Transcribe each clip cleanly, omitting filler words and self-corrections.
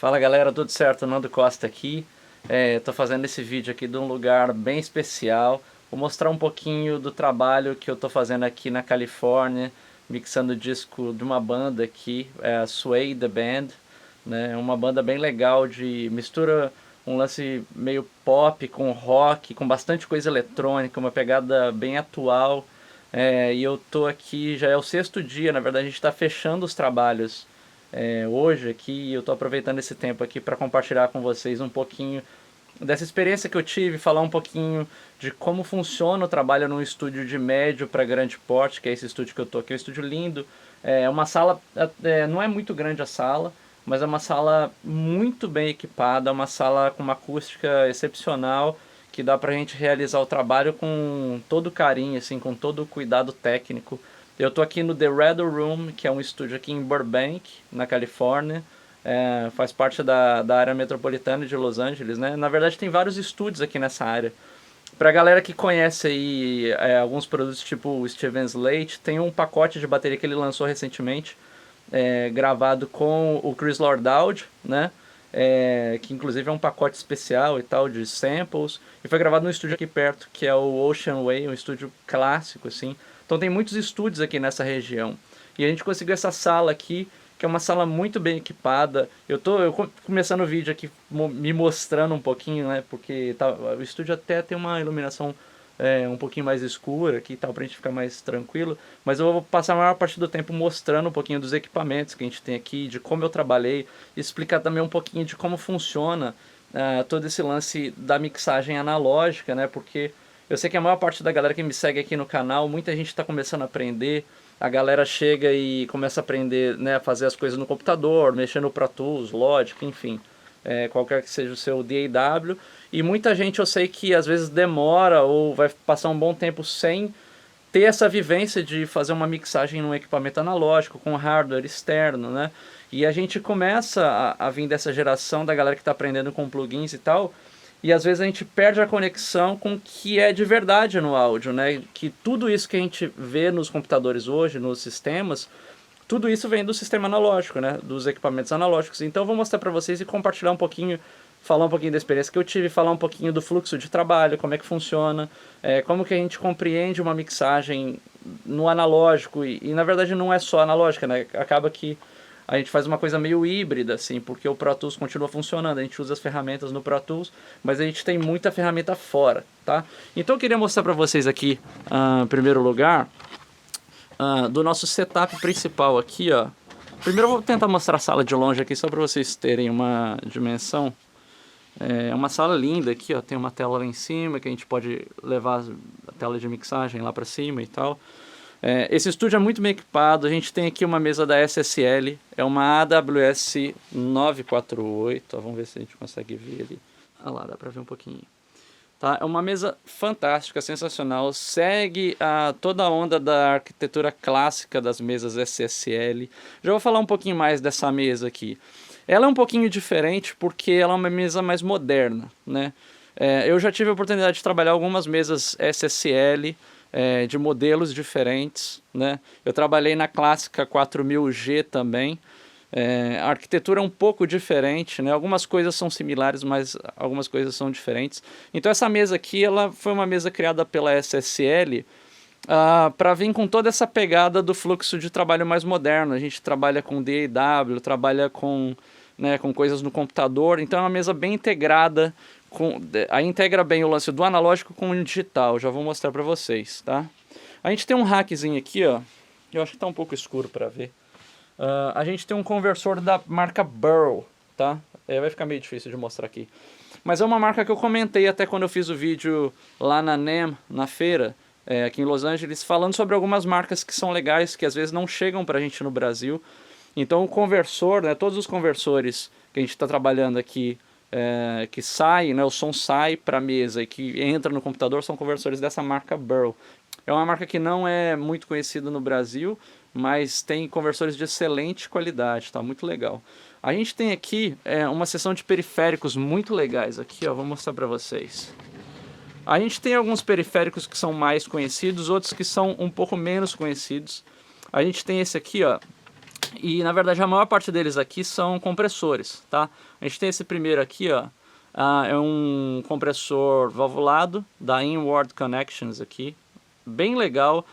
Fala galera, tudo certo? Nando Costa aqui. Tô fazendo esse vídeo aqui de um lugar bem especial. Vou mostrar um pouquinho do trabalho que eu tô fazendo aqui na Califórnia, mixando o disco de uma banda aqui, a Sway The Band, né? É uma banda bem legal de mistura um lance meio pop com rock, com bastante coisa eletrônica, uma pegada bem atual. E eu tô aqui, já é o sexto dia, na verdade a gente está fechando os trabalhos hoje aqui. Eu tô aproveitando esse tempo aqui para compartilhar com vocês um pouquinho dessa experiência que eu tive, falar um pouquinho de como funciona o trabalho num estúdio de médio para grande porte, que é esse estúdio que eu tô aqui, é um estúdio lindo. É uma sala, não é muito grande a sala, mas é uma sala muito bem equipada, uma sala com uma acústica excepcional, que dá pra gente realizar o trabalho com todo carinho, assim, com todo o cuidado técnico. Eu tô aqui no The Red Room, que é um estúdio aqui em Burbank, na Califórnia. Faz parte da área metropolitana de Los Angeles, né? Na verdade tem vários estúdios aqui nessa área. Pra galera que conhece aí alguns produtos tipo o Steven Slate, tem um pacote de bateria que ele lançou recentemente, gravado com o Chris Lord-Alge, né? Que inclusive é um pacote especial e tal, de samples, e foi gravado num estúdio aqui perto, que é o Ocean Way, um estúdio clássico, assim. Então tem muitos estúdios aqui nessa região. E a gente conseguiu essa sala aqui, que é uma sala muito bem equipada. Eu começando o vídeo aqui me mostrando um pouquinho, né? Porque o estúdio até tem uma iluminação um pouquinho mais escura aqui e tal, pra gente ficar mais tranquilo. Mas eu vou passar a maior parte do tempo mostrando um pouquinho dos equipamentos que a gente tem aqui, de como eu trabalhei, e explicar também um pouquinho de como funciona todo esse lance da mixagem analógica, né? Porque eu sei que a maior parte da galera que me segue aqui no canal, muita gente está começando a aprender. A galera chega e começa a aprender, né, a fazer as coisas no computador, mexer no Pro Tools, Logic, enfim, qualquer que seja o seu DAW. E muita gente eu sei que às vezes demora ou vai passar um bom tempo sem ter essa vivência de fazer uma mixagem num equipamento analógico, com hardware externo, né? E a gente começa a vir dessa geração da galera que está aprendendo com plugins e tal, e às vezes a gente perde a conexão com o que é de verdade no áudio, né? Que tudo isso que a gente vê nos computadores hoje, nos sistemas, tudo isso vem do sistema analógico, né? Dos equipamentos analógicos. Então eu vou mostrar para vocês e compartilhar um pouquinho, falar um pouquinho da experiência que eu tive, falar um pouquinho do fluxo de trabalho, como é que funciona, como que a gente compreende uma mixagem no analógico. E na verdade não é só analógica, né? Acaba que a gente faz uma coisa meio híbrida, assim, porque o Pro Tools continua funcionando, a gente usa as ferramentas no Pro Tools, mas a gente tem muita ferramenta fora, tá? Então eu queria mostrar para vocês aqui, em primeiro lugar, do nosso setup principal aqui, ó. Primeiro eu vou tentar mostrar a sala de longe aqui, só para vocês terem uma dimensão. É uma sala linda aqui, ó, tem uma tela lá em cima, que a gente pode levar a tela de mixagem lá para cima e tal. Esse estúdio é muito bem equipado. A gente tem aqui uma mesa da SSL, é uma AWS 948, ó, vamos ver se a gente consegue ver ali. Ah lá, dá pra ver um pouquinho. Tá? É uma mesa fantástica, sensacional, segue toda a onda da arquitetura clássica das mesas SSL. Já vou falar um pouquinho mais dessa mesa aqui. Ela é um pouquinho diferente porque ela é uma mesa mais moderna, né? Eu já tive a oportunidade de trabalhar algumas mesas SSL, de modelos diferentes, né? Eu trabalhei na clássica 4000G também. A arquitetura é um pouco diferente, né? Algumas coisas são similares, mas algumas coisas são diferentes. Então essa mesa aqui, ela foi uma mesa criada pela SSL para vir com toda essa pegada do fluxo de trabalho mais moderno. A gente trabalha com DAW, trabalha com coisas no computador, então é uma mesa bem integrada. Aí integra bem o lance do analógico com o digital, já vou mostrar para vocês, tá? A gente tem um rackzinho aqui, ó, eu acho que tá um pouco escuro para ver. A gente tem um conversor da marca Burrow, tá? Vai ficar meio difícil de mostrar aqui. Mas é uma marca que eu comentei até quando eu fiz o vídeo lá na NAMM, na feira, aqui em Los Angeles, falando sobre algumas marcas que são legais, que às vezes não chegam pra gente no Brasil. Então o conversor, né, todos os conversores que a gente está trabalhando aqui, que sai, né, o som sai para a mesa e que entra no computador, são conversores dessa marca Burrow. É uma marca que não é muito conhecida no Brasil, mas tem conversores de excelente qualidade, tá? Muito legal. A gente tem aqui uma seção de periféricos muito legais aqui, ó, vou mostrar para vocês. A gente tem alguns periféricos que são mais conhecidos, outros que são um pouco menos conhecidos. A gente tem esse aqui, ó, E na verdade a maior parte deles aqui são compressores, tá? A gente tem esse primeiro aqui, ó, é um compressor valvulado da Inward Connections aqui, bem legal.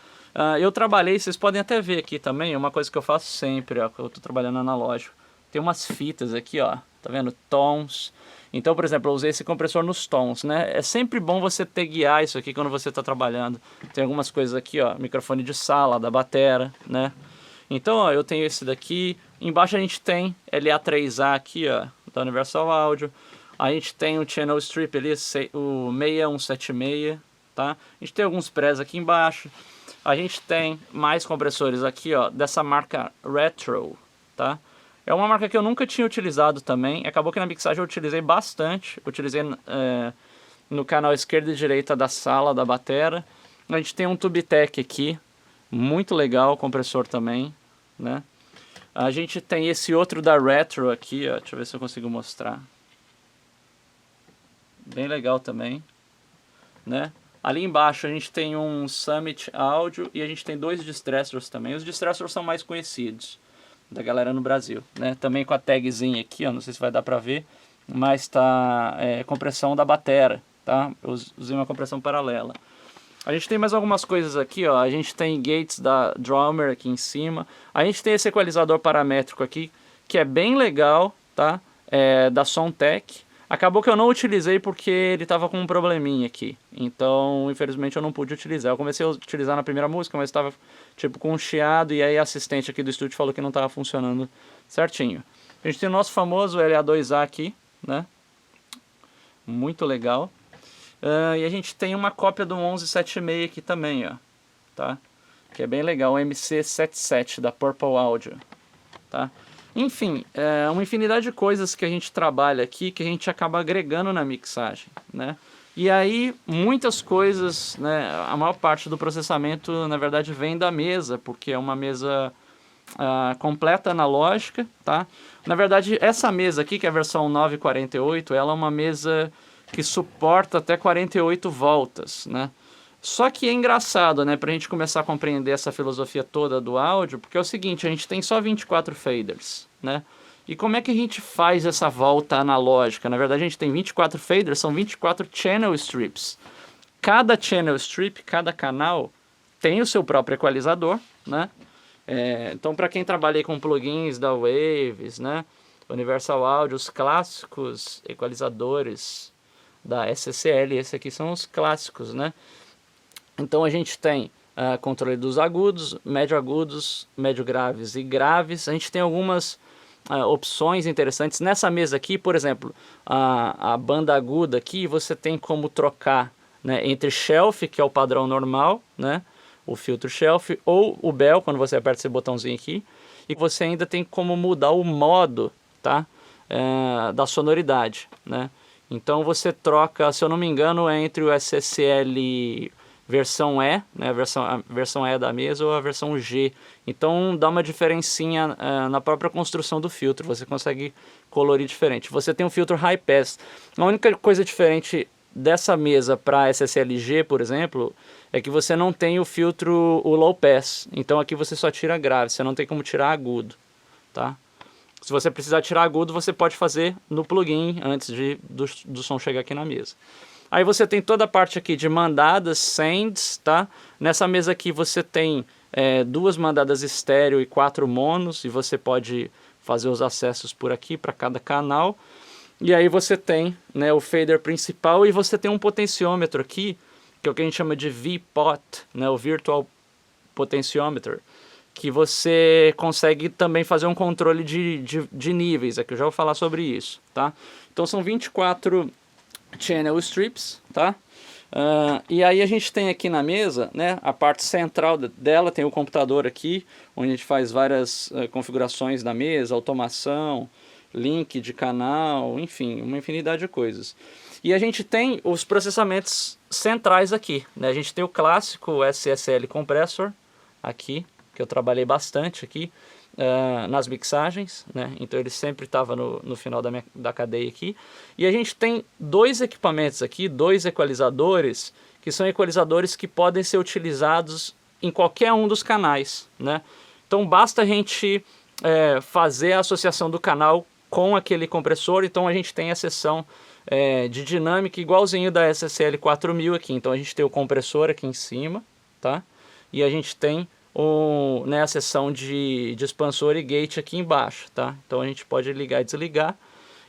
Eu trabalhei, vocês podem até ver aqui também, uma coisa que eu faço sempre, ó, que eu tô trabalhando analógico. Tem umas fitas aqui, ó, tá vendo? Tons. Então, por exemplo, eu usei esse compressor nos tons, né? É sempre bom você guiar isso aqui quando você está trabalhando. Tem algumas coisas aqui, ó, microfone de sala, da batera, né? Então, ó, eu tenho esse daqui. Embaixo a gente tem LA3A aqui, ó, da Universal Audio. A gente tem o Channel Strip ali, o 6176, tá? A gente tem alguns prés aqui embaixo. A gente tem mais compressores aqui, ó, dessa marca Retro, tá? É uma marca que eu nunca tinha utilizado também. Acabou que na mixagem eu utilizei bastante. Utilizei no canal esquerda e direita da sala, da batera. A gente tem um Tubitech aqui, muito legal, compressor também, né? A gente tem esse outro da Retro aqui, ó, deixa eu ver se eu consigo mostrar. Bem legal também, né? Ali embaixo a gente tem um Summit Audio e a gente tem dois distressors também. Os distressors são mais conhecidos da galera no Brasil, né? Também com a tagzinha aqui, ó, não sei se vai dar pra ver, mas tá compressão da batera, tá? Eu usei uma compressão paralela. A gente tem mais algumas coisas aqui, ó. A gente tem gates da Drummer aqui em cima. A gente tem esse equalizador paramétrico aqui, que é bem legal, tá? Da Soundtech. Acabou que eu não utilizei porque ele tava com um probleminha aqui. Então, infelizmente, eu não pude utilizar. Eu comecei a utilizar na primeira música, mas estava tipo com um chiado. E aí a assistente aqui do estúdio falou que não estava funcionando certinho. A gente tem o nosso famoso LA2A aqui, né? Muito legal. E a gente tem uma cópia do 1176 aqui também, ó, tá? Que é bem legal, o MC77 da Purple Audio, tá? Enfim, uma infinidade de coisas que a gente trabalha aqui que a gente acaba agregando na mixagem, né? E aí, muitas coisas, né? A maior parte do processamento, na verdade, vem da mesa, porque é uma mesa completa analógica, tá? Na verdade, essa mesa aqui, que é a versão 948, ela é uma mesa que suporta até 48 voltas, né? Só que é engraçado, né, pra gente começar a compreender essa filosofia toda do áudio, porque é o seguinte, a gente tem só 24 faders, né? E como é que a gente faz essa volta analógica? Na verdade, a gente tem 24 faders, são 24 channel strips. Cada channel strip, cada canal, tem o seu próprio equalizador, né? Então, para quem trabalha com plugins da Waves, né, Universal Audio, os clássicos equalizadores da SCL, esses aqui são os clássicos, né? Então a gente tem controle dos agudos, médio graves e graves. A gente tem algumas opções interessantes. Nessa mesa aqui, por exemplo, a banda aguda aqui, você tem como trocar, né, entre shelf, que é o padrão normal, né, o filtro shelf, ou o bell, quando você aperta esse botãozinho aqui, e você ainda tem como mudar o modo, tá, da sonoridade, né. Então você troca, se eu não me engano, entre o SSL versão E, né, a versão E da mesa, ou a versão G. Então dá uma diferencinha na própria construção do filtro, você consegue colorir diferente. Você tem um filtro high pass. A única coisa diferente dessa mesa para SSL-G, por exemplo, é que você não tem o filtro low pass. Então aqui você só tira grave, você não tem como tirar agudo, tá? Se você precisar tirar agudo, você pode fazer no plugin antes do som chegar aqui na mesa. Aí você tem toda a parte aqui de mandadas, sends, tá? Nessa mesa aqui você tem 2 mandadas estéreo e 4 monos, e você pode fazer os acessos por aqui para cada canal. E aí você tem, né, o fader principal, e você tem um potenciômetro aqui, que é o que a gente chama de VPOT, né, o Virtual Potentiometer, que você consegue também fazer um controle de níveis. Aqui eu já vou falar sobre isso, tá? Então são 24 channel strips, tá? E aí a gente tem aqui na mesa, né, a parte central dela, tem o computador aqui, onde a gente faz várias configurações da mesa, automação, link de canal, enfim, uma infinidade de coisas. E a gente tem os processamentos centrais aqui, né? A gente tem o clássico SSL Compressor aqui, que eu trabalhei bastante aqui nas mixagens, né? Então ele sempre estava no final da cadeia aqui. E a gente tem 2 equipamentos aqui, 2 equalizadores, que são equalizadores que podem ser utilizados em qualquer um dos canais, né? Então basta a gente fazer a associação do canal com aquele compressor. Então a gente tem a seção de dinâmica igualzinho da SSL 4000 aqui. Então a gente tem o compressor aqui em cima, tá? E a gente tem a seção de expansor e gate aqui embaixo, tá? Então a gente pode ligar e desligar.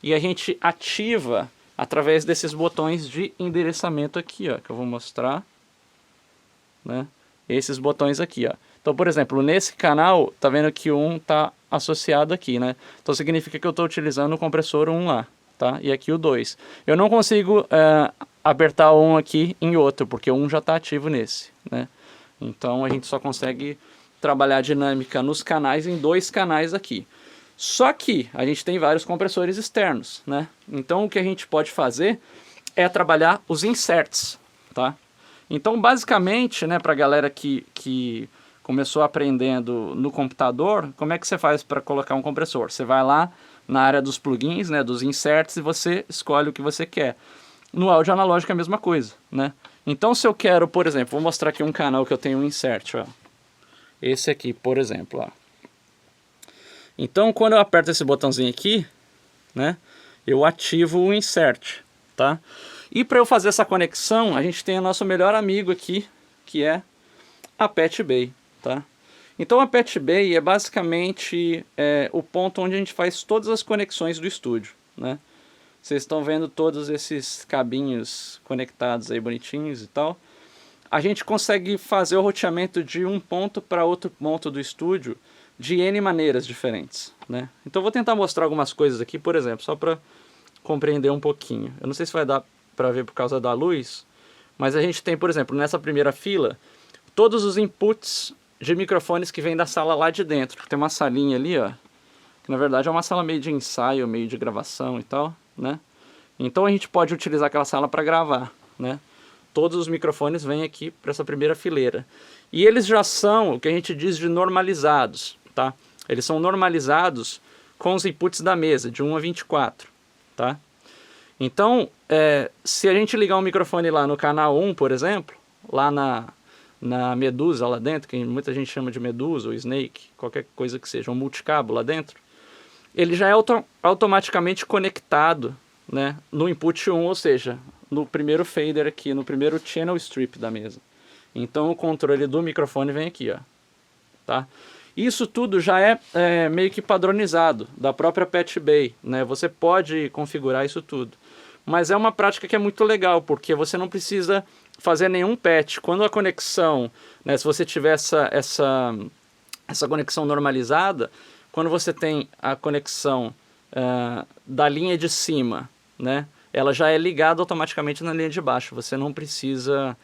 E a gente ativa através desses botões de endereçamento aqui, ó, que eu vou mostrar, né? Esses botões aqui, ó. Então, por exemplo, nesse canal, tá vendo que um tá associado aqui, né? Então significa que eu estou utilizando o compressor 1 lá, tá? E aqui o 2. Eu não consigo apertar um aqui em outro, porque um já está ativo nesse, né? Então a gente só consegue trabalhar a dinâmica nos canais em 2 canais aqui. Só que a gente tem vários compressores externos, né? Então o que a gente pode fazer é trabalhar os inserts, tá? Então basicamente, né, para a galera que começou aprendendo no computador, como é que você faz para colocar um compressor? Você vai lá na área dos plugins, né, dos inserts, e você escolhe o que você quer. No áudio analógico é a mesma coisa, né? Então se eu quero, por exemplo, vou mostrar aqui um canal que eu tenho um insert, ó. Esse aqui, por exemplo, ó. Então quando eu aperto esse botãozinho aqui, né, eu ativo o insert, tá? E para eu fazer essa conexão, a gente tem o nosso melhor amigo aqui, que é a Pat Bay, tá? Então a Pat Bay é basicamente o ponto onde a gente faz todas as conexões do estúdio, né? Vocês estão vendo todos esses cabinhos conectados aí bonitinhos e tal. A gente consegue fazer o roteamento de um ponto para outro ponto do estúdio de N maneiras diferentes, né? Então eu vou tentar mostrar algumas coisas aqui, por exemplo, só para compreender um pouquinho. Eu não sei se vai dar para ver por causa da luz, mas a gente tem, por exemplo, nessa primeira fila, todos os inputs de microfones que vêm da sala lá de dentro. Tem uma salinha ali, ó, que na verdade é uma sala meio de ensaio, meio de gravação e tal, né? Então a gente pode utilizar aquela sala para gravar, né? Todos os microfones vêm aqui para essa primeira fileira. E eles já são o que a gente diz de normalizados, tá? Eles são normalizados com os inputs da mesa, de 1 a 24, tá? Então, se a gente ligar um microfone lá no canal 1, por exemplo, lá na Medusa lá dentro, que muita gente chama de Medusa ou Snake, qualquer coisa que seja, um multicabo lá dentro, ele já é automaticamente conectado, né, no input 1, ou seja, no primeiro fader aqui, no primeiro channel strip da mesa. Então o controle do microfone vem aqui, ó, tá? Isso tudo já é meio que padronizado da própria Pat Bay, né? Você pode configurar isso tudo. Mas é uma prática que é muito legal, porque você não precisa fazer nenhum patch. Quando a conexão, né, se você tiver essa conexão normalizada, quando você tem a conexão da linha de cima, né, ela já é ligada automaticamente na linha de baixo. Você não precisa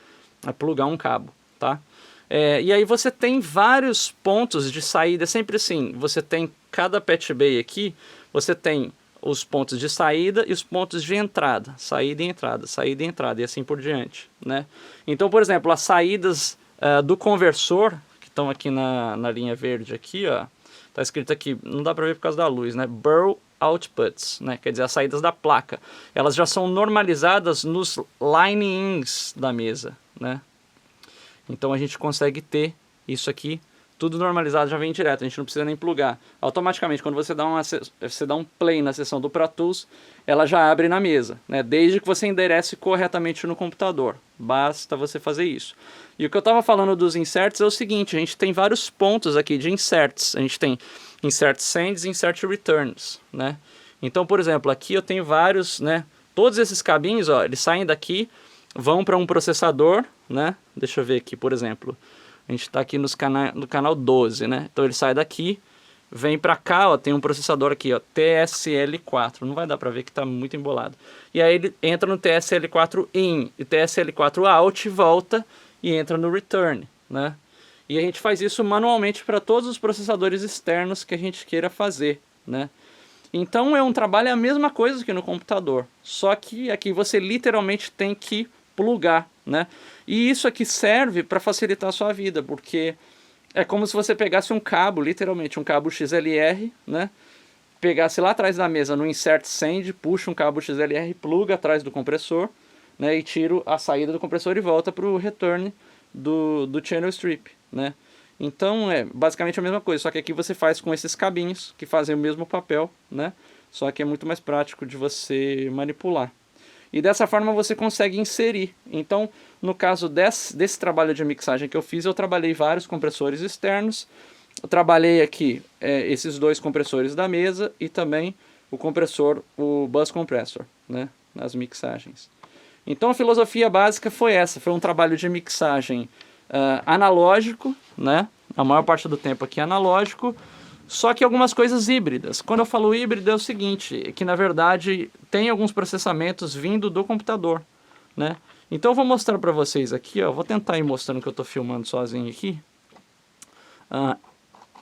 plugar um cabo, tá? E aí você tem vários pontos de saída, é sempre assim, você tem cada Pat Bay aqui, você tem os pontos de saída e os pontos de entrada, saída e entrada, saída e entrada, e assim por diante, né? Então, por exemplo, as saídas do conversor, que estão aqui na linha verde aqui, ó, tá escrito aqui, não dá para ver por causa da luz, né? Burl Outputs, né? Quer dizer, as saídas da placa, elas já são normalizadas nos line-ins da mesa, né? Então a gente consegue ter isso aqui, tudo normalizado, já vem direto, a gente não precisa nem plugar. Automaticamente, quando você dá um play na seção do Pro Tools, ela já abre na mesa, né? Desde que você enderece corretamente no computador. Basta você fazer isso. E o que eu estava falando dos inserts é o seguinte, a gente tem vários pontos aqui de inserts. A gente tem insert sends e insert returns, né? Então, por exemplo, aqui eu tenho vários, né? Todos esses cabinhos, ó, eles saem daqui, vão para um processador, né? Deixa eu ver aqui, por exemplo. A gente está aqui no canal 12, né? Então ele sai daqui, vem para cá, ó, tem um processador aqui, ó, TSL4. Não vai dar para ver que está muito embolado. E aí ele entra no TSL4 in e TSL4 out, volta e entra no return, né? E a gente faz isso manualmente para todos os processadores externos que a gente queira fazer, né? Então é um trabalho, é a mesma coisa que no computador, só que aqui você literalmente tem que plugar, né? E isso aqui serve para facilitar a sua vida, porque é como se você pegasse um cabo, literalmente um cabo XLR, né? Pegasse lá atrás da mesa no insert send, puxa um cabo XLR, pluga atrás do compressor, né? E tira a saída do compressor e volta para o return do channel strip, né? Então é basicamente a mesma coisa, só que aqui você faz com esses cabinhos que fazem o mesmo papel, né? Só que é muito mais prático de você manipular. E dessa forma você consegue inserir. Então, no caso desse trabalho de mixagem que eu fiz, eu trabalhei vários compressores externos. Eu trabalhei aqui esses dois compressores da mesa e também o compressor, o bus compressor, né, nas mixagens. Então a filosofia básica foi essa, foi um trabalho de mixagem analógico, né, a maior parte do tempo aqui analógico, só que algumas coisas híbridas. Quando eu falo híbrido é o seguinte, que na verdade tem alguns processamentos vindo do computador, né. Então eu vou mostrar para vocês aqui, ó, vou tentar ir mostrando que eu estou filmando sozinho aqui.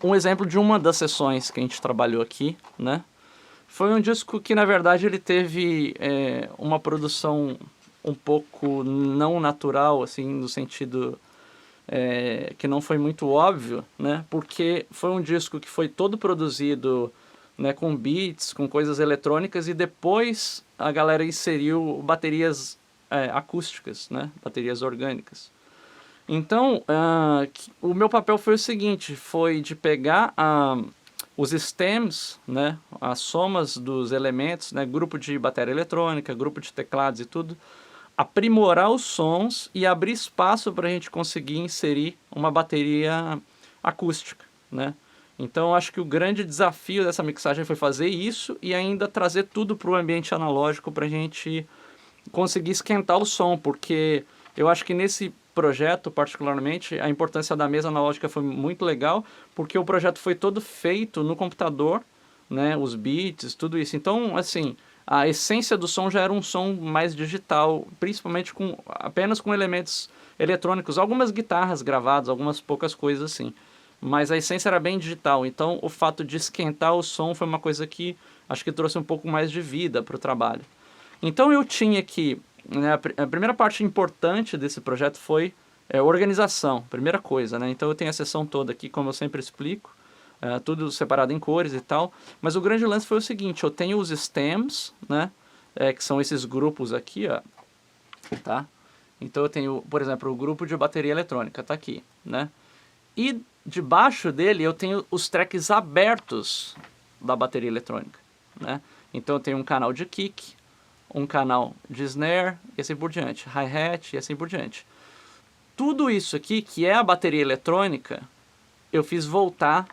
Um exemplo de uma das sessões que a gente trabalhou aqui, né? Foi um disco que, na verdade, ele teve uma produção um pouco não natural, assim, no sentido que não foi muito óbvio, né? Porque foi um disco que foi todo produzido, né, com beats, com coisas eletrônicas, e depois a galera inseriu baterias acústicas, né? Baterias orgânicas. Então, o meu papel foi o seguinte, foi de pegar os stems, né, as somas dos elementos, né, grupo de bateria eletrônica, grupo de teclados e tudo, aprimorar os sons e abrir espaço para a gente conseguir inserir uma bateria acústica, né. Então, eu acho que o grande desafio dessa mixagem foi fazer isso e ainda trazer tudo para o ambiente analógico para a gente conseguir esquentar o som, porque eu acho que nesse projeto, particularmente, a importância da mesa analógica foi muito legal, porque o projeto foi todo feito no computador, né, os beats, tudo isso. Então, assim, a essência do som já era um som mais digital, principalmente apenas com elementos eletrônicos, algumas guitarras gravadas, algumas poucas coisas assim. Mas a essência era bem digital, então o fato de esquentar o som foi uma coisa que acho que trouxe um pouco mais de vida para o trabalho. Então eu tinha que, né, a primeira parte importante desse projeto foi organização, primeira coisa, né? Então eu tenho a sessão toda aqui, como eu sempre explico, tudo separado em cores e tal, mas o grande lance foi o seguinte, eu tenho os stems, né, que são esses grupos aqui, ó, tá? Então eu tenho, por exemplo, o grupo de bateria eletrônica, tá aqui, né? E debaixo dele eu tenho os tracks abertos da bateria eletrônica, né? Então eu tenho um canal de kick, um canal de snare e assim por diante, hi-hat e assim por diante. Tudo isso aqui, que é a bateria eletrônica, eu fiz voltar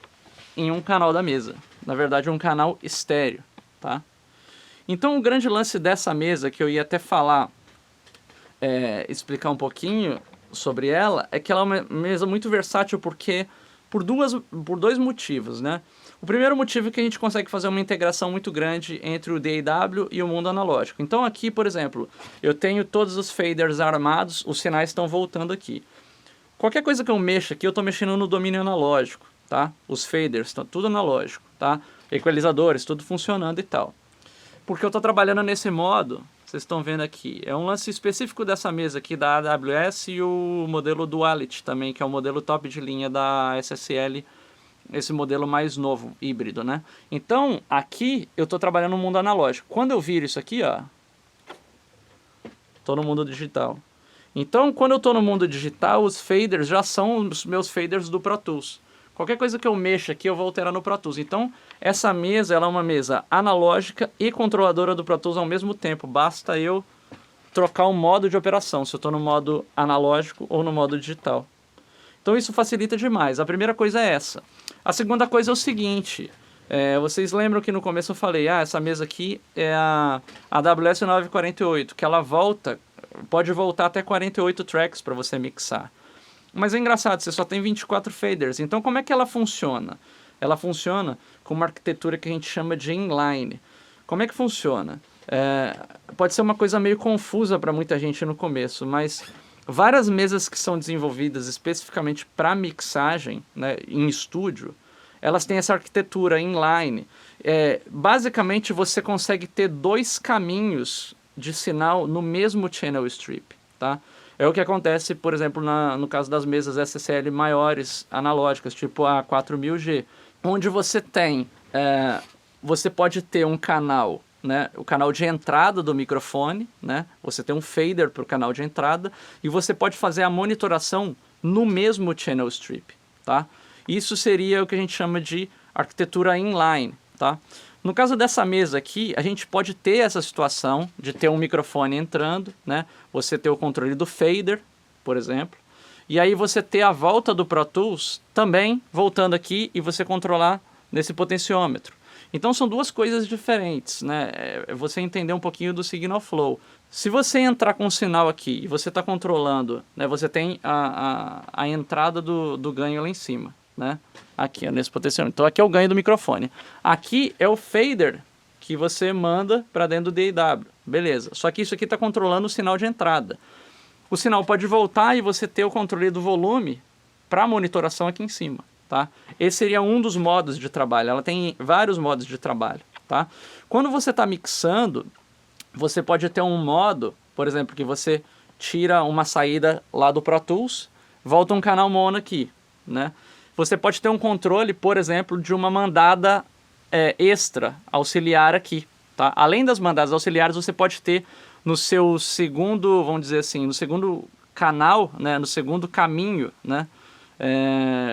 em um canal da mesa. Na verdade, um canal estéreo, tá? Então, o grande lance dessa mesa, que eu ia até falar, explicar um pouquinho sobre ela, é que ela é uma mesa muito versátil porque por dois motivos, né? O primeiro motivo é que a gente consegue fazer uma integração muito grande entre o DAW e o mundo analógico. Então aqui, por exemplo, eu tenho todos os faders armados, os sinais estão voltando aqui. Qualquer coisa que eu mexa aqui, eu estou mexendo no domínio analógico, tá? Os faders estão tudo analógico, tá? Equalizadores, tudo funcionando e tal. Porque eu estou trabalhando nesse modo, vocês estão vendo aqui, é um lance específico dessa mesa aqui da AWS e o modelo Duality também, que é o modelo top de linha da SSL, esse modelo mais novo, híbrido, né? Então, aqui eu estou trabalhando no mundo analógico. Quando eu viro isso aqui, ó, estou no mundo digital. Então, quando eu estou no mundo digital, os faders já são os meus faders do Pro Tools. Qualquer coisa que eu mexa aqui, eu vou alterar no Pro Tools. Então, essa mesa ela é uma mesa analógica e controladora do Pro Tools ao mesmo tempo. Basta eu trocar o modo de operação, se eu estou no modo analógico ou no modo digital. Então, isso facilita demais. A primeira coisa é essa. A segunda coisa é o seguinte, vocês lembram que no começo eu falei, essa mesa aqui é a AWS 948, que ela pode voltar até 48 tracks para você mixar. Mas é engraçado, você só tem 24 faders, então como é que ela funciona? Ela funciona com uma arquitetura que a gente chama de inline. Como é que funciona? Pode ser uma coisa meio confusa para muita gente no começo, mas várias mesas que são desenvolvidas especificamente para mixagem, né, em estúdio, elas têm essa arquitetura inline. Basicamente, você consegue ter dois caminhos de sinal no mesmo channel strip, tá? É o que acontece, por exemplo, no caso das mesas SSL maiores, analógicas, tipo a 4000G, onde você pode ter um canal, né, o canal de entrada do microfone, né, você tem um fader para o canal de entrada, e você pode fazer a monitoração no mesmo channel strip, tá? Isso seria o que a gente chama de arquitetura inline, tá? No caso dessa mesa aqui, a gente pode ter essa situação de ter um microfone entrando, né? Você ter o controle do fader, por exemplo, e aí você ter a volta do Pro Tools também voltando aqui e você controlar nesse potenciômetro. Então são duas coisas diferentes, né? É você entender um pouquinho do signal flow. Se você entrar com um sinal aqui e você está controlando, né? Você tem a entrada do ganho lá em cima, né? Aqui, ó, nesse potenciômetro. Então aqui é o ganho do microfone. Aqui é o fader que você manda para dentro do DAW. Beleza. Só que isso aqui está controlando o sinal de entrada. O sinal pode voltar e você ter o controle do volume para monitoração aqui em cima, tá? Esse seria um dos modos de trabalho. Ela tem vários modos de trabalho, tá? Quando você está mixando, você pode ter um modo, por exemplo, que você tira uma saída lá do Pro Tools, volta um canal mono aqui, né? Você pode ter um controle, por exemplo, de uma mandada extra, auxiliar aqui, tá? Além das mandadas auxiliares, você pode ter no seu segundo, vamos dizer assim, no segundo canal, né, no segundo caminho, né,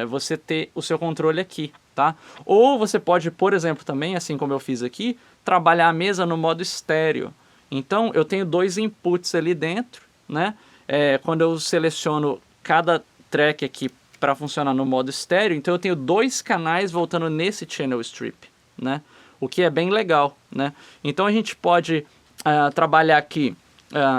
você ter o seu controle aqui, tá? Ou você pode, por exemplo, também, assim como eu fiz aqui, trabalhar a mesa no modo estéreo. Então, eu tenho dois inputs ali dentro, né? Quando eu seleciono cada track aqui para funcionar no modo estéreo, então eu tenho dois canais voltando nesse channel strip, né? O que é bem legal, né? Então a gente pode trabalhar aqui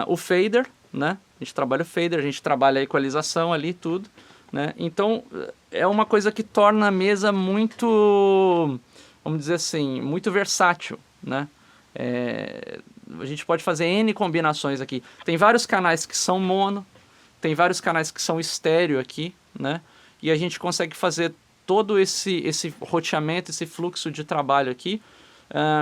o fader, né? A gente trabalha o fader, a gente trabalha a equalização ali, tudo, né? Então é uma coisa que torna a mesa muito, vamos dizer assim, muito versátil, né? A gente pode fazer N combinações aqui. Tem vários canais que são mono, tem vários canais que são estéreo aqui, né? E a gente consegue fazer todo esse roteamento, esse fluxo de trabalho aqui,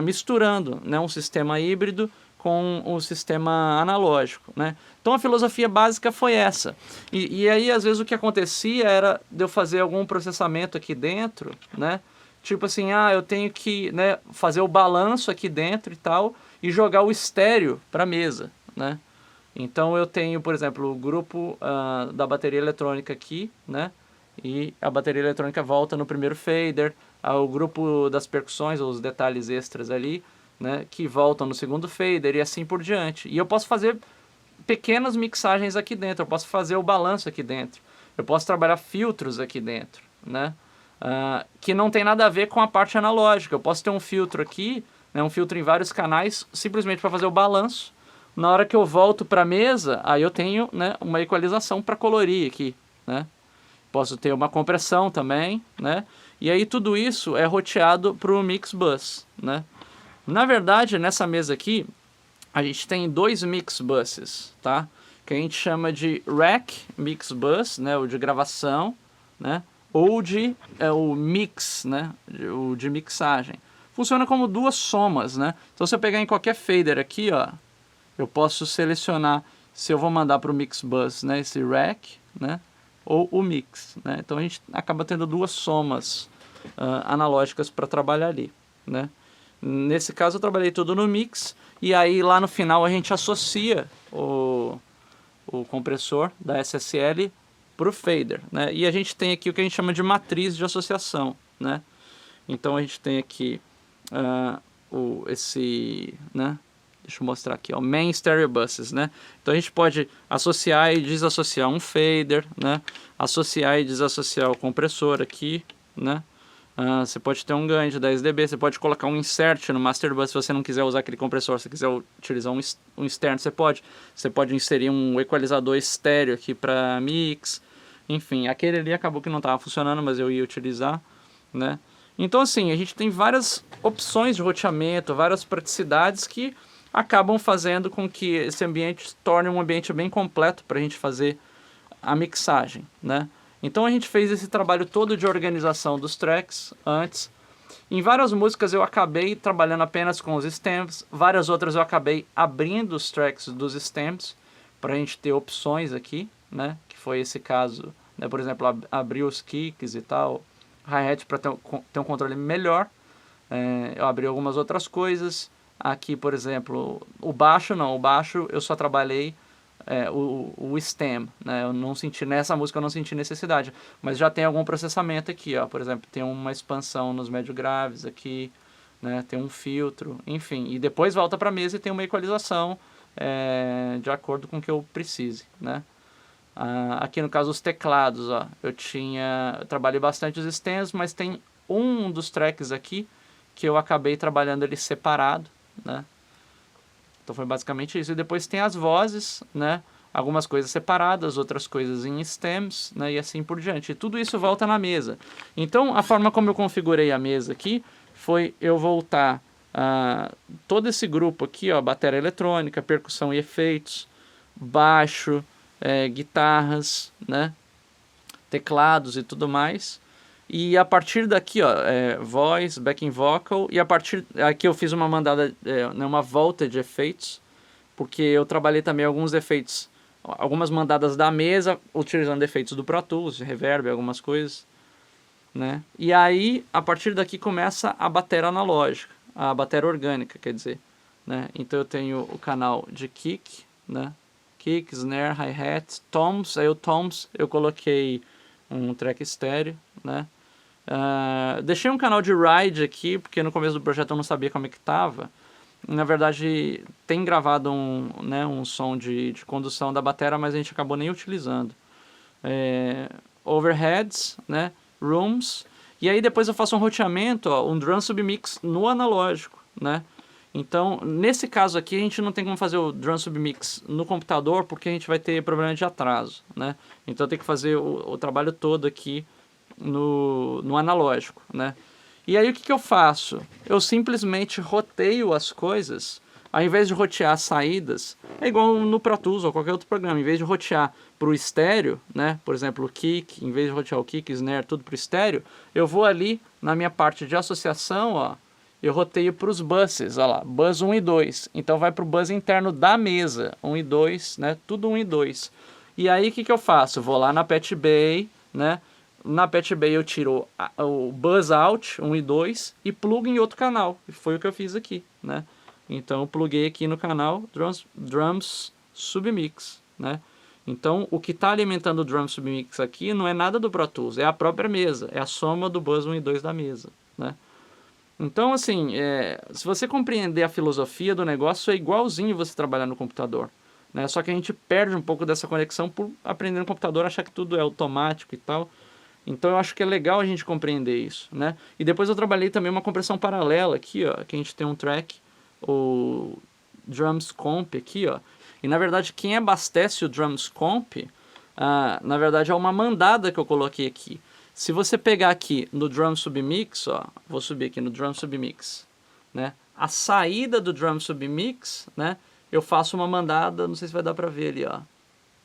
misturando, né, um sistema híbrido com um sistema analógico, né? Então a filosofia básica foi essa. E aí, às vezes, o que acontecia era de eu fazer algum processamento aqui dentro, né? Tipo assim, eu tenho que, né, fazer o balanço aqui dentro e tal, e jogar o estéreo para a mesa, né? Então eu tenho, por exemplo, o grupo da bateria eletrônica aqui, né? E a bateria eletrônica volta no primeiro fader, o grupo das percussões, ou os detalhes extras ali, né, que voltam no segundo fader e assim por diante. E eu posso fazer pequenas mixagens aqui dentro, eu posso fazer o balanço aqui dentro, eu posso trabalhar filtros aqui dentro, né? Que não tem nada a ver com a parte analógica. Eu posso ter um filtro aqui, né, um filtro em vários canais, simplesmente para fazer o balanço. Na hora que eu volto para a mesa, aí eu tenho, né, uma equalização para colorir aqui, né? Posso ter uma compressão também, né? E aí tudo isso é roteado para o mix bus, né? Na verdade, nessa mesa aqui, a gente tem dois mix buses, tá? Que a gente chama de rack mix bus, né? O de gravação, né? Ou de o mix, né? O de mixagem. Funciona como duas somas, né? Então, se eu pegar em qualquer fader aqui, ó, eu posso selecionar se eu vou mandar para o mix bus, né? Esse rack, né? Ou o mix, né? Então a gente acaba tendo duas somas analógicas para trabalhar ali, né? Nesse caso eu trabalhei tudo no mix, e aí lá no final a gente associa o compressor da SSL para o fader, né? E a gente tem aqui o que a gente chama de matriz de associação, né? Então a gente tem aqui né? Deixa eu mostrar aqui, ó, main stereo buses, né? Então a gente pode associar e desassociar um fader, né? Associar e desassociar o compressor aqui, né? Você pode ter um ganho de 10 dB, você pode colocar um insert no master bus se você não quiser usar aquele compressor, se você quiser utilizar um externo, você pode inserir um equalizador estéreo aqui para mix, enfim, aquele ali acabou que não estava funcionando, mas eu ia utilizar, né? Então assim, a gente tem várias opções de roteamento, várias praticidades que acabam fazendo com que esse ambiente se torne um ambiente bem completo para a gente fazer a mixagem, né? Então a gente fez esse trabalho todo de organização dos tracks antes. Em várias músicas eu acabei trabalhando apenas com os stems, várias outras eu acabei abrindo os tracks dos stems para a gente ter opções aqui, né? Que foi esse caso, né? Por exemplo, abrir os kicks e tal, hi-hat para ter um controle melhor. Eu abri algumas outras coisas. Aqui, por exemplo, o baixo eu só trabalhei o stem, né? Eu não senti, nessa música eu não senti necessidade, mas já tem algum processamento aqui, ó. Por exemplo, tem uma expansão nos médio graves aqui, né? Tem um filtro, enfim, e depois volta para a mesa e tem uma equalização de acordo com o que eu precise, né? Aqui no caso os teclados, ó, eu trabalhei bastante os stems, mas tem um dos tracks aqui que eu acabei trabalhando ele separado, né? Então foi basicamente isso. E depois tem as vozes, né? Algumas coisas separadas, outras coisas em stems, né? E assim por diante. E tudo isso volta na mesa. Então a forma como eu configurei a mesa aqui foi eu voltar todo esse grupo aqui, ó, bateria eletrônica, percussão e efeitos, baixo, guitarras, né? Teclados e tudo mais. E a partir daqui, ó, voz, backing vocal, e a partir aqui eu fiz uma mandada, uma volta de efeitos, porque eu trabalhei também alguns efeitos, algumas mandadas da mesa, utilizando efeitos do Pro Tools, reverb, algumas coisas, né? E aí, a partir daqui começa a bateria analógica, a bateria orgânica, quer dizer, né? Então eu tenho o canal de kick, né? Kick, snare, hi-hat, toms, aí o toms eu coloquei um track estéreo, né? Deixei um canal de ride aqui, porque no começo do projeto eu não sabia como é que tava. Na verdade, tem gravado um som de condução da bateria, mas a gente acabou nem utilizando. Overheads, né? Rooms. E aí depois eu faço um roteamento, ó, um drum submix no analógico, né? Então, nesse caso aqui, a gente não tem como fazer o drum submix no computador, porque a gente vai ter problema de atraso, né? Então tem que fazer o trabalho todo aqui no analógico, né? E aí o que eu faço? Eu simplesmente roteio as coisas, ao invés de rotear as saídas, é igual no Pro Tools ou qualquer outro programa, em vez de rotear para o estéreo, né? Por exemplo, o kick, em vez de rotear o kick, snare, tudo para o estéreo, eu vou ali na minha parte de associação, ó, eu roteio para os buses, olha lá, bus 1 e 2, então vai para o bus interno da mesa, 1 e 2, né? Tudo 1 e 2. E aí o que eu faço? Vou lá na Patch Bay, né? Na Patch Bay eu tiro o buzz out 1 e 2 e plugo em outro canal. E foi o que eu fiz aqui, né? Então eu pluguei aqui no canal Drums Submix, né? Então o que está alimentando o Drum Submix aqui não é nada do Pro Tools, é a própria mesa, é a soma do buzz 1 e 2 da mesa, né? Então assim, se você compreender a filosofia do negócio, é igualzinho você trabalhar no computador, né? Só que a gente perde um pouco dessa conexão por aprender no computador, achar que tudo é automático e tal. Então eu acho que é legal a gente compreender isso, né? E depois eu trabalhei também uma compressão paralela aqui, ó, que a gente tem um track, o Drums Comp aqui, ó. E na verdade quem abastece o Drums Comp, na verdade é uma mandada que eu coloquei aqui. Se você pegar aqui no Drum Submix, ó, vou subir aqui no Drum Submix, né? A saída do Drum Submix, né? Eu faço uma mandada, não sei se vai dar pra ver ali, ó.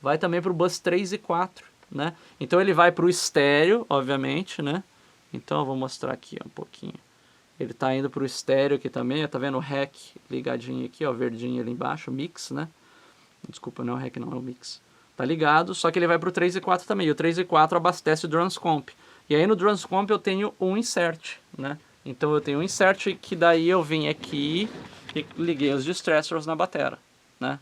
Vai também pro bus 3 e 4. Né? Então ele vai para o estéreo, obviamente, né? Então eu vou mostrar aqui ó, um pouquinho. Ele está indo para o estéreo aqui também, tá vendo o REC ligadinho aqui, ó, verdinho ali embaixo, mix, né? Desculpa, não é o REC não, é o mix. Tá ligado, só que ele vai para o 3 e 4 também. E o 3 e 4 abastece o Drums Comp. E aí no Drums Comp eu tenho um insert, né? Então eu tenho um insert que daí eu vim aqui e liguei os distressors na bateria, né?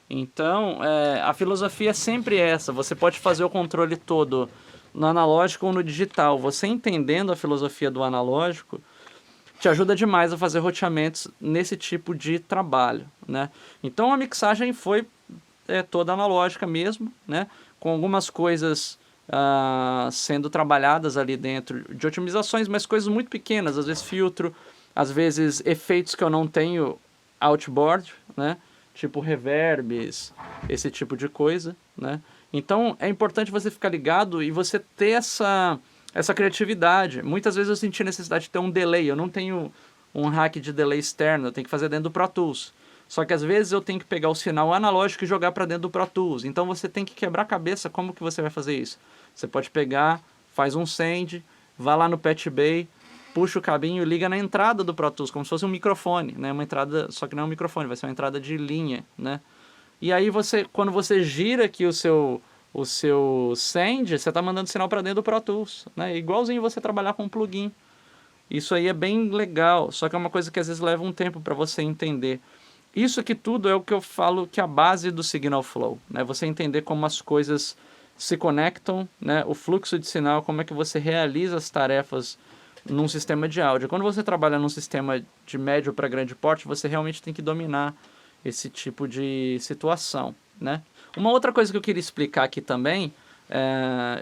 Então, a filosofia é sempre essa. Você pode fazer o controle todo no analógico ou no digital. Você entendendo a filosofia do analógico, te ajuda demais a fazer roteamentos nesse tipo de trabalho, né? Então, a mixagem foi toda analógica mesmo, né? Com algumas coisas sendo trabalhadas ali dentro de otimizações, mas coisas muito pequenas. Às vezes filtro, às vezes efeitos que eu não tenho outboard, né? Tipo reverbs, esse tipo de coisa, né? Então é importante você ficar ligado e você ter essa criatividade. Muitas vezes eu senti necessidade de ter um delay, eu não tenho um rack de delay externo, eu tenho que fazer dentro do Pro Tools. Só que às vezes eu tenho que pegar o sinal analógico e jogar para dentro do Pro Tools. Então você tem que quebrar a cabeça como que você vai fazer isso. Você pode pegar, faz um send, vai lá no Patch Bay, puxa o cabinho e liga na entrada do Pro Tools, como se fosse um microfone, né? Uma entrada, só que não é um microfone, vai ser uma entrada de linha, né? E aí quando você gira aqui o seu send, você está mandando sinal para dentro do Pro Tools, né? Igualzinho você trabalhar com um plugin. Isso aí é bem legal, só que é uma coisa que às vezes leva um tempo para você entender. isso aqui tudo é o que eu falo que é a base do Signal Flow, né? Você entender como as coisas se conectam, né? O fluxo de sinal, como é que você realiza as tarefas num sistema de áudio. Quando você trabalha num sistema de médio para grande porte, você realmente tem que dominar esse tipo de situação, né? Uma outra coisa que eu queria explicar aqui também,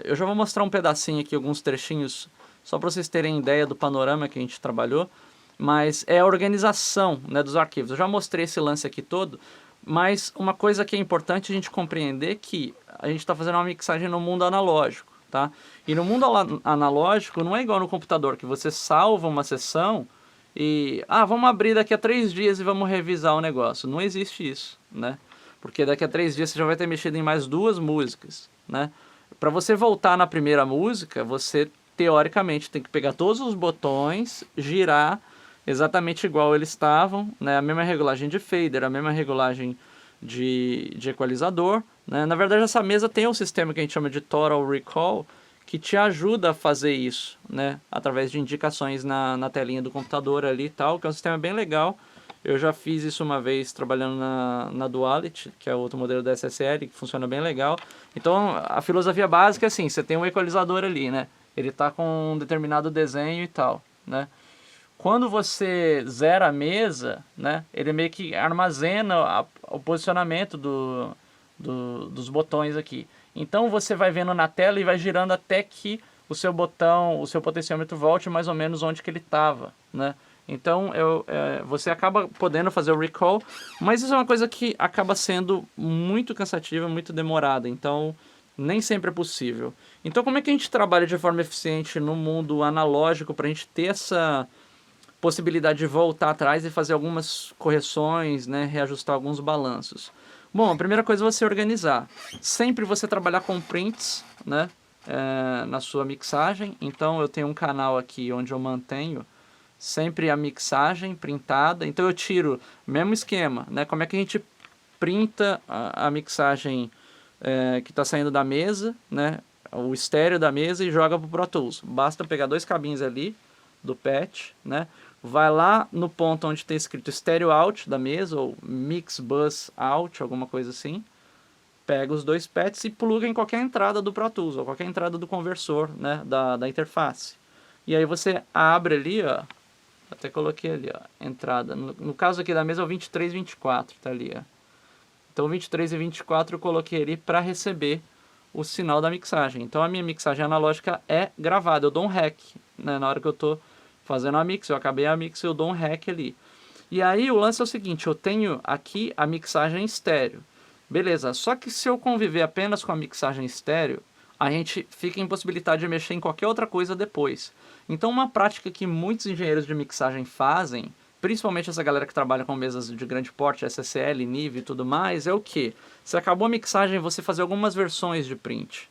eu já vou mostrar um pedacinho aqui, alguns trechinhos, só para vocês terem ideia do panorama que a gente trabalhou, mas é a organização, né, dos arquivos. Eu já mostrei esse lance aqui todo, mas uma coisa que é importante a gente compreender é que a gente está fazendo uma mixagem no mundo analógico, tá? E no mundo analógico não é igual no computador, que você salva uma sessão e... vamos abrir daqui a 3 dias e vamos revisar o negócio. Não existe isso, né? Porque daqui a 3 dias você já vai ter mexido em mais 2 músicas, né? Para você voltar na primeira música, você, teoricamente, tem que pegar todos os botões, girar exatamente igual eles estavam, né? A mesma regulagem de fader, a mesma regulagem de equalizador, né? Na verdade, essa mesa tem um sistema que a gente chama de Total Recall, que te ajuda a fazer isso, né? Através de indicações na telinha do computador ali e tal, que é um sistema bem legal. Eu já fiz isso uma vez trabalhando na Duality, que é outro modelo da SSL, que funciona bem legal. Então, a filosofia básica é assim, você tem um equalizador ali, né? Ele está com um determinado desenho e tal, né? Quando você zera a mesa, né, ele meio que armazena o posicionamento dos botões aqui. Então você vai vendo na tela e vai girando até que o seu botão, o seu potenciômetro volte mais ou menos onde que ele estava, né? Então você acaba podendo fazer o recall, mas isso é uma coisa que acaba sendo muito cansativa, muito demorada, então nem sempre é possível. Então como é que a gente trabalha de forma eficiente no mundo analógico para a gente ter essa possibilidade de voltar atrás e fazer algumas correções, né, reajustar alguns balanços? Bom, a primeira coisa é você organizar. Sempre você trabalhar com prints, né, na sua mixagem. Então eu tenho um canal aqui onde eu mantenho sempre a mixagem printada. Então eu tiro o mesmo esquema, né, como é que a gente printa a mixagem que está saindo da mesa, né, o estéreo da mesa, e joga para o Pro Tools. Basta pegar 2 cabinhos ali do patch, né? Vai lá no ponto onde tem escrito Stereo Out da mesa, ou Mix Bus Out, alguma coisa assim. Pega os 2 pads e pluga em qualquer entrada do Pro Tools, ou qualquer entrada do conversor, né, da interface. E aí você abre ali, ó, até coloquei ali, ó, entrada. No caso aqui da mesa é o 23 e 24, tá ali, ó. Então 23 e 24 eu coloquei ali para receber o sinal da mixagem. Então a minha mixagem analógica é gravada, eu dou um REC, né, na hora que eu tô fazendo a mix, eu acabei a mix, eu dou um REC ali. E aí o lance é o seguinte, eu tenho aqui a mixagem estéreo. Beleza, só que se eu conviver apenas com a mixagem estéreo, a gente fica impossibilitado de mexer em qualquer outra coisa depois. Então uma prática que muitos engenheiros de mixagem fazem, principalmente essa galera que trabalha com mesas de grande porte, SSL, NIV e tudo mais, é o que? Se acabou a mixagem, você fazer algumas versões de print.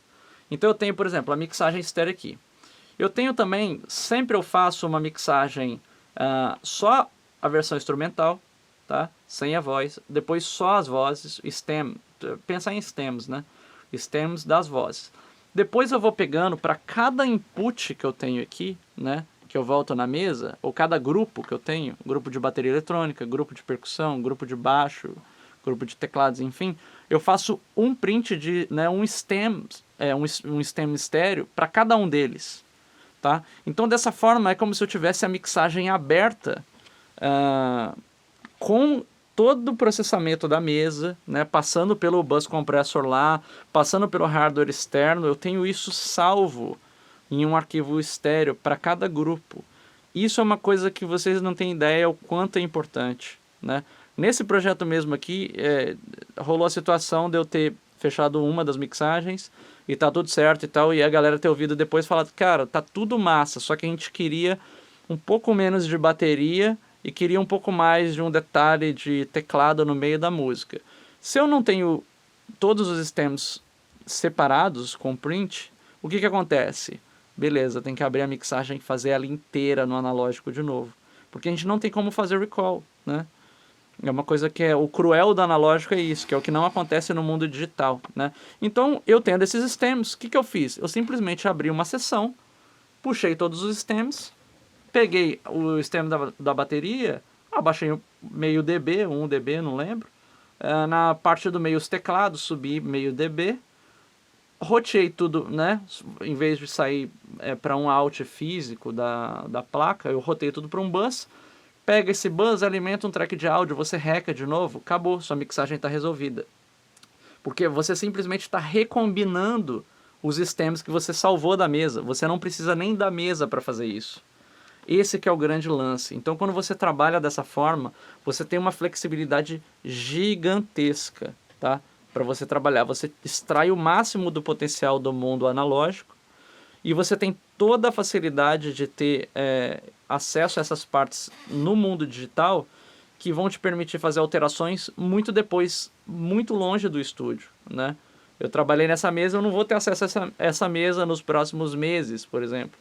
Então eu tenho, por exemplo, a mixagem estéreo aqui. Eu tenho também, sempre eu faço uma mixagem só a versão instrumental, tá? Sem a voz, depois só as vozes, stem, pensar em stems, né? Stems das vozes. Depois eu vou pegando para cada input que eu tenho aqui, né? Que eu volto na mesa, ou cada grupo que eu tenho, grupo de bateria eletrônica, grupo de percussão, grupo de baixo, grupo de teclados, enfim, eu faço um print de, né, um stem estéreo para cada um deles. Tá? Então dessa forma é como se eu tivesse a mixagem aberta com todo o processamento da mesa, né, passando pelo bus compressor lá, passando pelo hardware externo, eu tenho isso salvo em um arquivo estéreo para cada grupo. Isso é uma coisa que vocês não têm ideia o quanto é importante, né? Nesse projeto mesmo aqui, rolou a situação de eu ter fechado uma das mixagens e tá tudo certo e tal, e a galera ter ouvido depois e falado, cara, tá tudo massa, só que a gente queria um pouco menos de bateria e queria um pouco mais de um detalhe de teclado no meio da música. Se eu não tenho todos os stems separados com print, o que acontece? Beleza, tem que abrir a mixagem e fazer ela inteira no analógico de novo, porque a gente não tem como fazer recall, né? É uma coisa que é o cruel do analógico, é isso, que é o que não acontece no mundo digital, né? Então, eu tendo esses stems, o que eu fiz? Eu simplesmente abri uma seção, puxei todos os stems, peguei o stem da bateria, abaixei meio dB, 1 dB, não lembro. Na parte do meio os teclados, subi meio dB. Roteei tudo, né? Em vez de sair para um out físico da placa, eu rotei tudo para um bus. Pega esse bus, alimenta um track de áudio, você reca de novo, acabou, sua mixagem está resolvida. Porque você simplesmente está recombinando os stems que você salvou da mesa. Você não precisa nem da mesa para fazer isso. Esse que é o grande lance. Então, quando você trabalha dessa forma, você tem uma flexibilidade gigantesca, tá? Para você trabalhar. Você extrai o máximo do potencial do mundo analógico e você tem toda a facilidade de ter acesso a essas partes no mundo digital que vão te permitir fazer alterações muito depois, muito longe do estúdio, né? Eu trabalhei nessa mesa, eu não vou ter acesso a essa mesa nos próximos meses, por exemplo.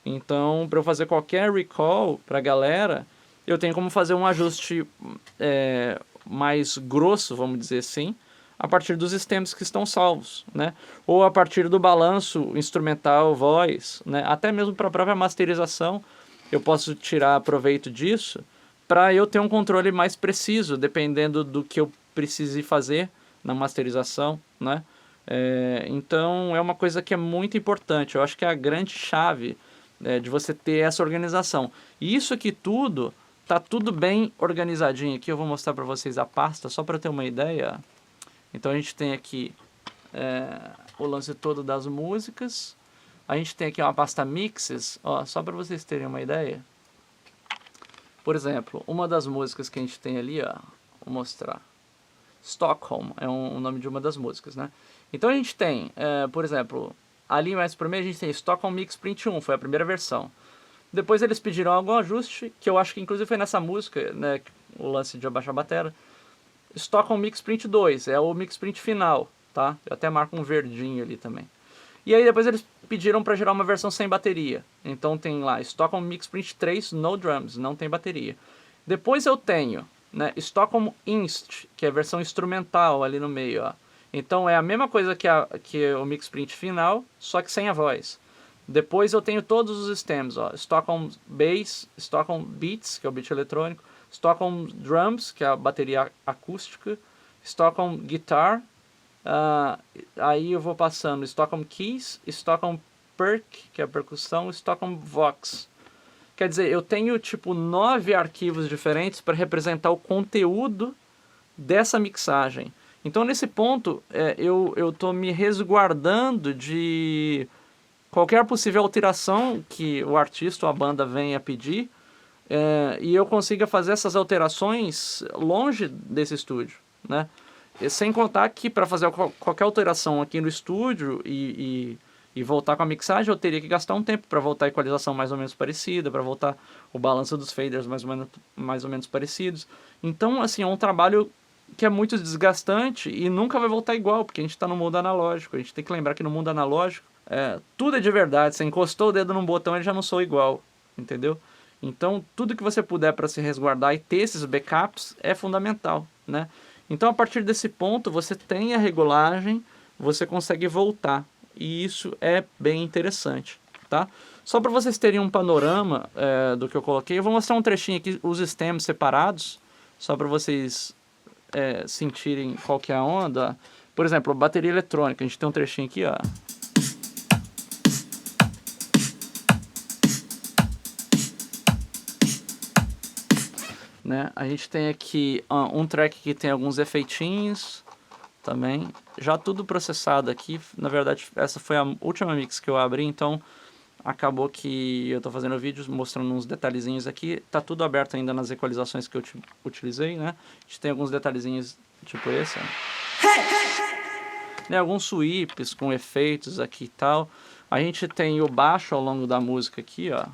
Então, para eu fazer qualquer recall para a galera, eu tenho como fazer um ajuste mais grosso, vamos dizer assim, a partir dos stems que estão salvos, né? Ou a partir do balanço instrumental, voz, né? Até mesmo para a própria masterização, eu posso tirar proveito disso para eu ter um controle mais preciso, dependendo do que eu precise fazer na masterização, né? Então, é uma coisa que é muito importante. Eu acho que é a grande chave de você ter essa organização. E isso aqui tudo, tá tudo bem organizadinho aqui. Eu vou mostrar para vocês a pasta, só para ter uma ideia. Então, a gente tem aqui o lance todo das músicas. A gente tem aqui uma pasta mixes, ó, só para vocês terem uma ideia. Por exemplo, uma das músicas que a gente tem ali, ó, vou mostrar. Stockholm é o nome de uma das músicas, né? Então a gente tem, por exemplo, ali mais por meio a gente tem Stockholm Mix Print 1, foi a primeira versão. Depois eles pediram algum ajuste, que eu acho que inclusive foi nessa música, né, o lance de abaixar a bateria. Stockholm Mix Print 2, é o Mix Print final, tá? Eu até marco um verdinho ali também. E aí depois eles pediram para gerar uma versão sem bateria. Então tem lá Stockholm Mix Print 3, no drums, não tem bateria. Depois eu tenho, né, Stockholm Inst, que é a versão instrumental ali no meio, ó. Então é a mesma coisa que o Mix Print final, só que sem a voz. Depois eu tenho todos os stems, ó, Stockholm Bass, Stockholm Beats, que é o beat eletrônico, Stockholm Drums, que é a bateria acústica, Stockholm Guitar, aí eu vou passando Stockholm Keys, Stockholm Perk, que é a percussão, Stockholm Vox. Quer dizer, eu tenho tipo 9 arquivos diferentes para representar o conteúdo dessa mixagem. Então nesse ponto eu estou me resguardando de qualquer possível alteração que o artista ou a banda venha pedir, e eu consiga fazer essas alterações longe desse estúdio, né? E sem contar que para fazer qualquer alteração aqui no estúdio e voltar com a mixagem, eu teria que gastar um tempo para voltar a equalização mais ou menos parecida, para voltar o balanço dos faders mais ou menos parecidos. Então, assim, é um trabalho que é muito desgastante e nunca vai voltar igual, porque a gente está no mundo analógico. A gente tem que lembrar que no mundo analógico, tudo é de verdade. Você encostou o dedo num botão, ele já não soa igual, entendeu? Então, tudo que você puder para se resguardar e ter esses backups é fundamental, né? Então, a partir desse ponto, você tem a regulagem, você consegue voltar. E isso é bem interessante, tá? Só para vocês terem um panorama do que eu coloquei, eu vou mostrar um trechinho aqui, os stems separados, só para vocês sentirem qual que é a onda. Por exemplo, bateria eletrônica, a gente tem um trechinho aqui, ó. Né? A gente tem aqui um track que tem alguns efeitinhos também, já tudo processado aqui. Na verdade, essa foi a última mix que eu abri, então acabou que eu tô fazendo vídeos mostrando uns detalhezinhos aqui. Tá tudo aberto ainda nas equalizações que eu utilizei, né? A gente tem alguns detalhezinhos tipo esse, ó. Né? Alguns sweeps com efeitos aqui e tal. A gente tem o baixo ao longo da música aqui, ó.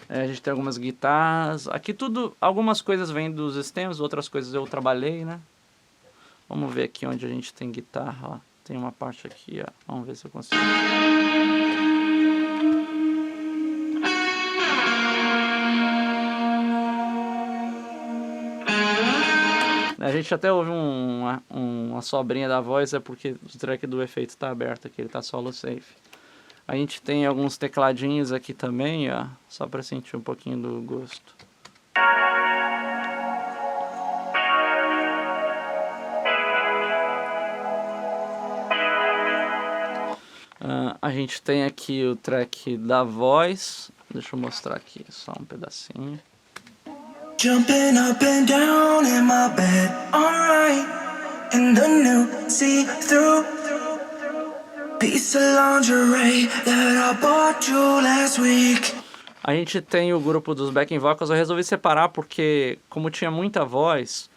A gente tem algumas guitarras. Aqui tudo, algumas coisas vêm dos stems, outras coisas eu trabalhei, né? Vamos ver aqui onde a gente tem guitarra, ó. Tem uma parte aqui, ó. Vamos ver se eu consigo. A gente até ouve uma sobrinha da voz, é porque o track do efeito está aberto aqui, ele está solo safe. A gente tem alguns tecladinhos aqui também, ó, só para sentir um pouquinho do gosto. A gente tem aqui o track da voz. Deixa eu mostrar aqui só um pedacinho. Jumping up and down in my bed, alright. In the new see-through piece of lingerie that I bought you last week. A gente tem o grupo dos backing vocals. Eu resolvi separar porque, como tinha muita voz,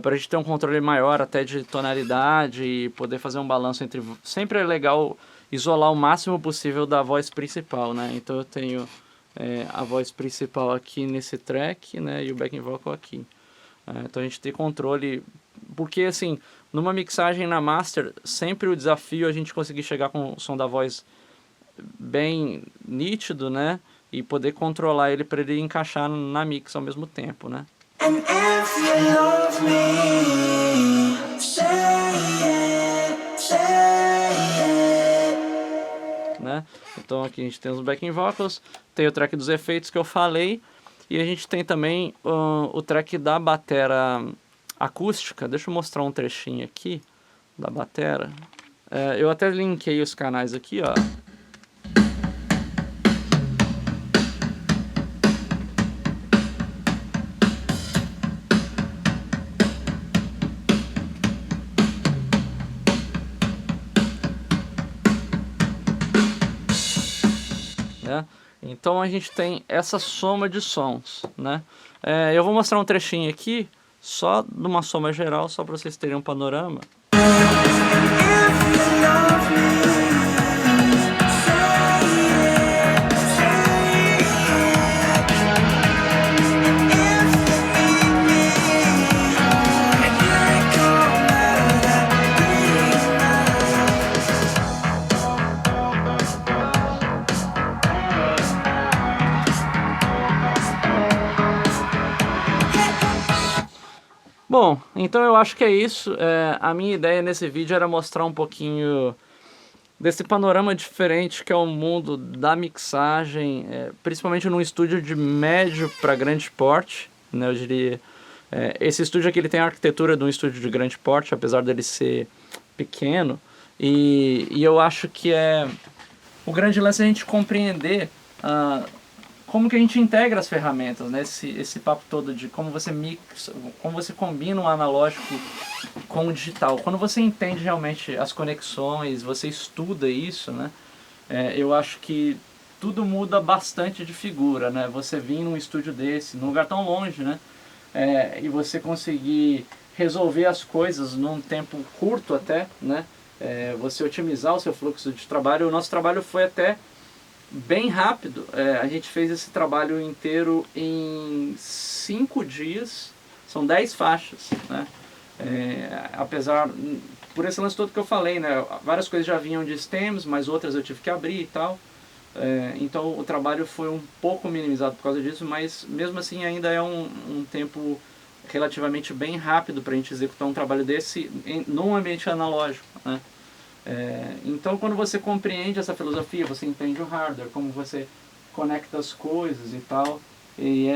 para a gente ter um controle maior até de tonalidade e poder fazer um balanço entre... Sempre é legal isolar o máximo possível da voz principal, né? Então eu tenho a voz principal aqui nesse track, né? E o backing vocal aqui. Então a gente tem controle... Porque, assim, numa mixagem na master, sempre o desafio é a gente conseguir chegar com o som da voz bem nítido, né? E poder controlar ele para ele encaixar na mix ao mesmo tempo, né? And if you love me, say it. Né? Então aqui a gente tem os backing vocals, tem o track dos efeitos que eu falei, e a gente tem também o track da batera acústica. Deixa eu mostrar um trechinho aqui da batera. Eu até linkei os canais aqui, ó. Então a gente tem essa soma de sons, né? Eu vou mostrar um trechinho aqui, só de uma soma geral, só para vocês terem um panorama. Bom, então eu acho que é isso. A minha ideia nesse vídeo era mostrar um pouquinho desse panorama diferente que é o mundo da mixagem, principalmente num estúdio de médio para grande porte, né? Eu diria, esse estúdio aqui ele tem a arquitetura de um estúdio de grande porte, apesar dele ser pequeno, e eu acho que o grande lance é a gente compreender como que a gente integra as ferramentas, né? Esse papo todo de como você mixa, como você combina o analógico com o digital. Quando você entende realmente as conexões, você estuda isso, né? Eu acho que tudo muda bastante de figura, né? Você vir num estúdio desse, num lugar tão longe, né? E você conseguir resolver as coisas num tempo curto até, né? Você otimizar o seu fluxo de trabalho. O nosso trabalho foi até bem rápido. A gente fez esse trabalho inteiro em 5 dias, são 10 faixas, né? Apesar, por esse lance todo que eu falei, né? Várias coisas já vinham de stems, mas outras eu tive que abrir e tal. Então o trabalho foi um pouco minimizado por causa disso, mas mesmo assim ainda é um tempo relativamente bem rápido para a gente executar um trabalho desse num ambiente analógico, né? Então quando você compreende essa filosofia, você entende o hardware, como você conecta as coisas e tal, e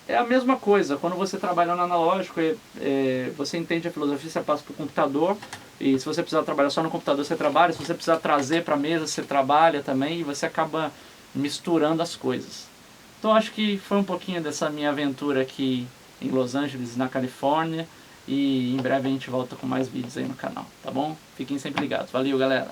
é a mesma coisa. Quando você trabalha no analógico, você entende a filosofia, você passa para o computador, e se você precisar trabalhar só no computador, você trabalha, se você precisar trazer para a mesa, você trabalha também, e você acaba misturando as coisas. Então acho que foi um pouquinho dessa minha aventura aqui em Los Angeles, na Califórnia, e em breve a gente volta com mais vídeos aí no canal, tá bom? Fiquem sempre ligados. Valeu, galera!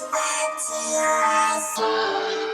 back to your eyes.